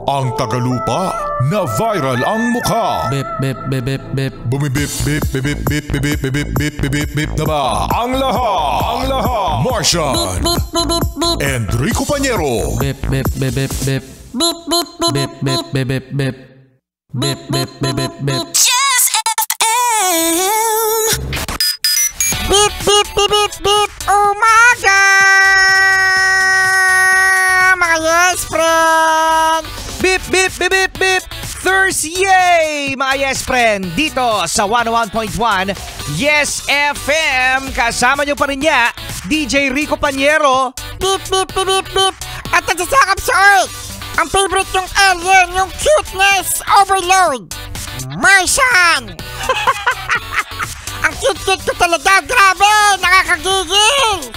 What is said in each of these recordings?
Ang tagalupa na viral ang mukha. Bip bip bip bip bip. Bumibip bip bip bip bip bip bip bip bip bip bip na ba? Ang lahat. Martian. And Rico Panyero. Bip bip bip bip bip. Bip bip bip bip bip bip. Bip bip bip bip bip. Jazz FM. Bip bip bip bip bip. Umaga. Mga yes friend. Bip bip bip bip bip. Thursday, mga yes friend, dito sa 101.1 Yes FM. Kasama nyo pa rin niya, DJ Rico Panyero. Bip bip bip bip bip. At nagsasakap sa Earth. Ang favorite yung alien, yung cuteness overload. Martian. Ang cute-cute ko talaga, grabe, nakakagigil.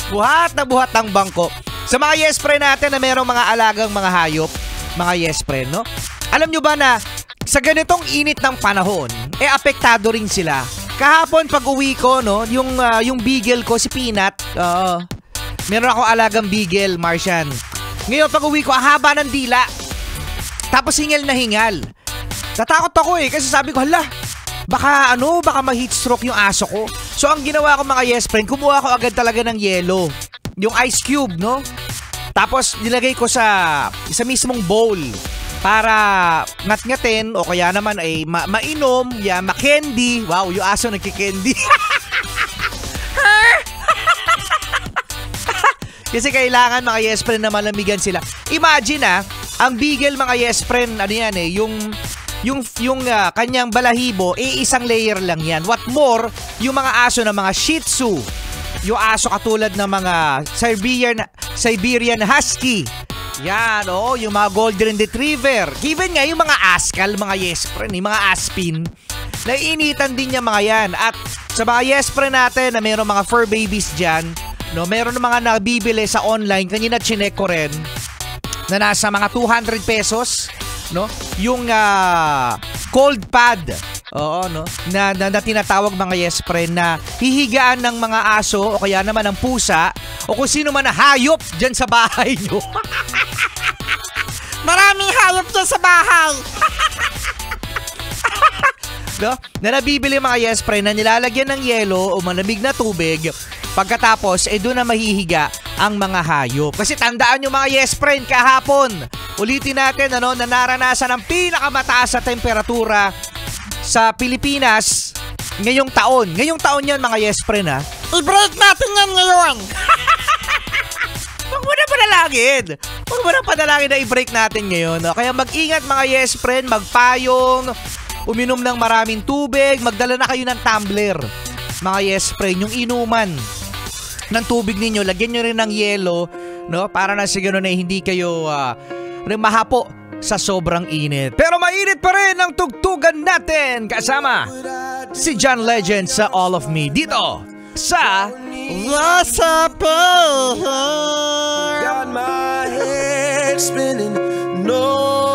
Buhat na buhat ng bangko. Sa mga yes friend natin na mayroong mga alagang mga hayop, mga yes friend, no? Alam nyo ba na sa ganitong init ng panahon, apektado rin sila. Kahapon pag uwi ko, no, yung beagle ko, si Peanut, meron ako alagang beagle, Martian. Ngayon pag uwi ko, haba ng dila. Tapos hingal na hingal. Natakot ako kasi sabi ko, hala, baka ma-heat stroke yung aso ko. So ang ginawa ko mga yes friend, kumuha ko agad talaga ng yelo. Yung ice cube, no? Tapos nilagay ko sa mismong bowl para ngat-ngatin o kaya naman ay mainom, ma-candy. Wow, yung aso nagki-candy. Kasi kailangan mga yes friend na malamigan sila. Imagine ang beagle mga yes friend, ano yan yung kanyang balahibo, isang layer lang yan. What more, yung mga aso na mga Shih Tzu, yung aso katulad ng mga Siberian Husky, yan, yung mga Golden Retriever, even nga yung mga Askal, mga yes friend, yung mga Aspin, naiinitan din niya mga yan. At sa mga yes friend natin na mayroong mga fur babies dyan, no, meron mga nabibili sa online, kanina chinek ko rin, na nasa mga 200 pesos, no? Yung cold pad, no? Na tinatawag mga yes friend na hihigaan ng mga aso o kaya naman ng pusa o kung sino man na hayop dyan sa bahay nyo. Maraming hayop dyan sa bahay. No? Na nabibili mga yes friend na nilalagyan ng yelo o malamig na tubig. Pagkatapos, doon na mahihiga ang mga hayop. Kasi tandaan nyo mga yes friend, kahapon, ulitin natin, na naranasan ang pinakamataas na temperatura sa Pilipinas ngayong taon. Ngayong taon yan mga yes friend, I-break natin yan ngayon. Huwag mo na panalangin. Huwag mo na panalangin na i-break natin ngayon. Kaya mag-ingat mga yes friend, magpayong, uminom ng maraming tubig, magdala na kayo ng tumbler. Mga yes friend, yung inuman ng tubig ninyo, lagyan nyo rin ng yelo, no? Para na siguro na hindi kayo mahapo sa sobrang init. Pero mainit pa rin ang tugtugan natin kasama si John Legend sa All of Me dito sa Yes FM. Got my head spinning, no